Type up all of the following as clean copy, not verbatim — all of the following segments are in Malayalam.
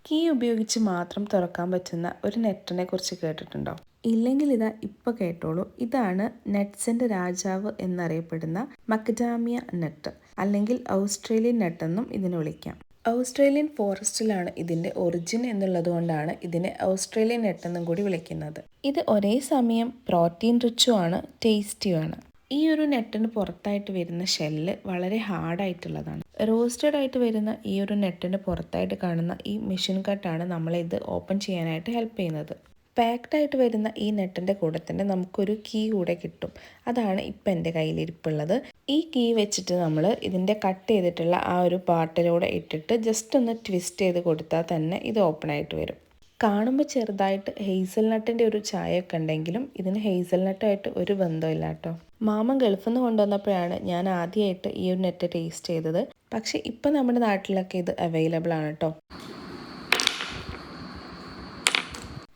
കീ ഉപയോഗിച്ച് മാത്രം തുറക്കാൻ പറ്റുന്ന ഒരു നെറ്റിനെ കുറിച്ച് കേട്ടിട്ടുണ്ടോ? ഇല്ലെങ്കിൽ ഇതാ ഇപ്പോൾ കേട്ടോളൂ. ഇതാണ് നട്ട്സിന്റെ രാജാവ് എന്നറിയപ്പെടുന്ന മക്കഡാമിയ നട്ട്, അല്ലെങ്കിൽ ഓസ്ട്രേലിയൻ നട്ട് എന്നും ഇതിനെ വിളിക്കാം. ഓസ്ട്രേലിയൻ ഫോറസ്റ്റിലാണ് ഇതിന്റെ ഒറിജിൻ എന്നുള്ളത് കൊണ്ടാണ് ഇതിനെ ഓസ്ട്രേലിയൻ നട്ട് എന്നും കൂടി വിളിക്കുന്നത്. ഇത് ഒരേ സമയം പ്രോട്ടീൻ റിച്ചും ആണ്, ടേസ്റ്റിയുമാണ്. ഈ ഒരു നെറ്റിന് പുറത്തായിട്ട് വരുന്ന ഷെല്ല് വളരെ ഹാർഡായിട്ടുള്ളതാണ്. റോസ്റ്റഡ് ആയിട്ട് വരുന്ന ഈ ഒരു നെറ്റിന് പുറത്തായിട്ട് കാണുന്ന ഈ മെഷീൻ കട്ടാണ് നമ്മളെ ഇത് ഓപ്പൺ ചെയ്യാനായിട്ട് ഹെൽപ്പ് ചെയ്യുന്നത്. പാക്ഡ് ആയിട്ട് വരുന്ന ഈ നെറ്റിൻ്റെ കൂടെ തന്നെ നമുക്കൊരു കീ കൂടെ കിട്ടും. അതാണ് ഇപ്പം എൻ്റെ കയ്യിലിരിപ്പുള്ളത്. ഈ കീ വെച്ചിട്ട് നമ്മൾ ഇതിൻ്റെ കട്ട് ചെയ്തിട്ടുള്ള ആ ഒരു പാർട്ടിലൂടെ ഇട്ടിട്ട് ജസ്റ്റ് ഒന്ന് ട്വിസ്റ്റ് ചെയ്ത് കൊടുത്താൽ തന്നെ ഇത് ഓപ്പൺ ആയിട്ട് വരും. കാണുമ്പോൾ ചെറുതായിട്ട് ഹെയ്സൽനട്ടിൻ്റെ ഒരു ചായയൊക്കെ ഉണ്ടെങ്കിലും ഇതിന് ഹെയ്സൽനട്ടായിട്ട് ഒരു ബന്ധമില്ല കേട്ടോ. മാമൻ ഗൾഫിൽ നിന്ന് കൊണ്ടുവന്നപ്പോഴാണ് ഞാൻ ആദ്യമായിട്ട് ഈ ഒരു നെറ്റ് ടേസ്റ്റ് ചെയ്തത്. പക്ഷേ ഇപ്പം നമ്മുടെ നാട്ടിലൊക്കെ ഇത് അവൈലബിൾ ആണ് കേട്ടോ.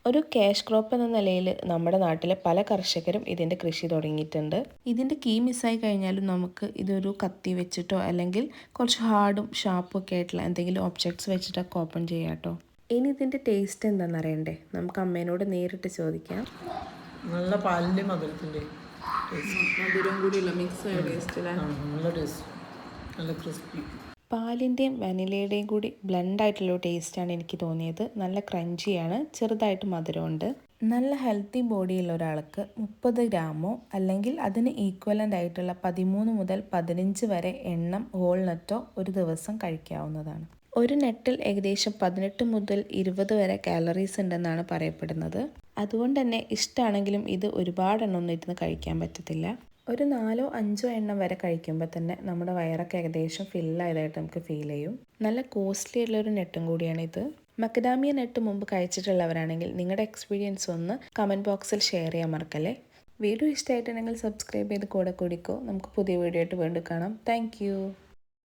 ഒരു ക്യാഷ് ക്രോപ്പ് എന്ന നിലയിൽ നമ്മുടെ നാട്ടിലെ പല കർഷകരും ഇതിൻ്റെ കൃഷി തുടങ്ങിയിട്ടുണ്ട്. ഇതിൻ്റെ കീ മിസ്സായി കഴിഞ്ഞാലും നമുക്ക് ഇതൊരു കത്തി വെച്ചിട്ടോ അല്ലെങ്കിൽ കുറച്ച് ഹാർഡും ഷാർപ്പും ഒക്കെ ആയിട്ടുള്ള എന്തെങ്കിലും ഒബ്ജക്ട്സ് വെച്ചിട്ടൊക്കെ ഓപ്പൺ ചെയ്യാം കേട്ടോ. ഇനി ഇതിൻ്റെ ടേസ്റ്റ് എന്താണെന്ന് അറിയണ്ടേ? നമുക്ക് അമ്മേനോട് നേരിട്ട് ചോദിക്കാം. നല്ല പാലിൻ്റെ മധുരത്തിൻ്റെ മധുരം കൂടിയുള്ള മിക്സ് ആയ ടേസ്റ്റ് അല്ലേ? നല്ല ടേസ്റ്റ്, നല്ല ക്രിസ്പി. പാലിൻ്റെയും വാനിലയുടെയും കൂടി ബ്ലെൻഡ് ആയിട്ടുള്ള ടേസ്റ്റാണ് എനിക്ക് തോന്നിയത്. നല്ല ക്രഞ്ചിയാണ്, ചെറുതായിട്ട് മധുരമുണ്ട്. നല്ല ഹെൽത്തി ബോഡിയുള്ള ഒരാൾക്ക് 30 ഗ്രാമോ അല്ലെങ്കിൽ അതിന് ഈക്വലൻ്റ് ആയിട്ടുള്ള 13 മുതൽ 15 വരെ എണ്ണം ഹോൾ നട്ടോ ഒരു ദിവസം കഴിക്കാവുന്നതാണ്. ഒരു നെറ്റിൽ ഏകദേശം 18 മുതൽ 20 വരെ കാലറീസ് ഉണ്ടെന്നാണ് പറയപ്പെടുന്നത്. അതുകൊണ്ട് തന്നെ ഇഷ്ടമാണെങ്കിലും ഇത് ഒരുപാടെണ്ണമൊന്നും ഇരുന്ന് കഴിക്കാൻ പറ്റത്തില്ല. ഒരു 4-5 എണ്ണം വരെ കഴിക്കുമ്പോൾ തന്നെ നമ്മുടെ വയറൊക്കെ ഏകദേശം ഫില്ലായതായിട്ട് നമുക്ക് ഫീൽ ചെയ്യും. നല്ല കോസ്റ്റ്ലി ഉള്ളൊരു നെറ്റും കൂടിയാണ് ഇത്. മക്കഡാമിയ നെറ്റ് മുമ്പ് കഴിച്ചിട്ടുള്ളവരാണെങ്കിൽ നിങ്ങളുടെ എക്സ്പീരിയൻസ് ഒന്ന് കമൻറ്റ് ബോക്സിൽ ഷെയർ ചെയ്യാൻ മറക്കല്ലേ. വീഡിയോ ഇഷ്ടമായിട്ടുണ്ടെങ്കിൽ സബ്സ്ക്രൈബ് ചെയ്ത് കൂടെ കൂടിക്കോ. നമുക്ക് പുതിയ വീഡിയോ ആയിട്ട് വീണ്ടും കാണാം. താങ്ക്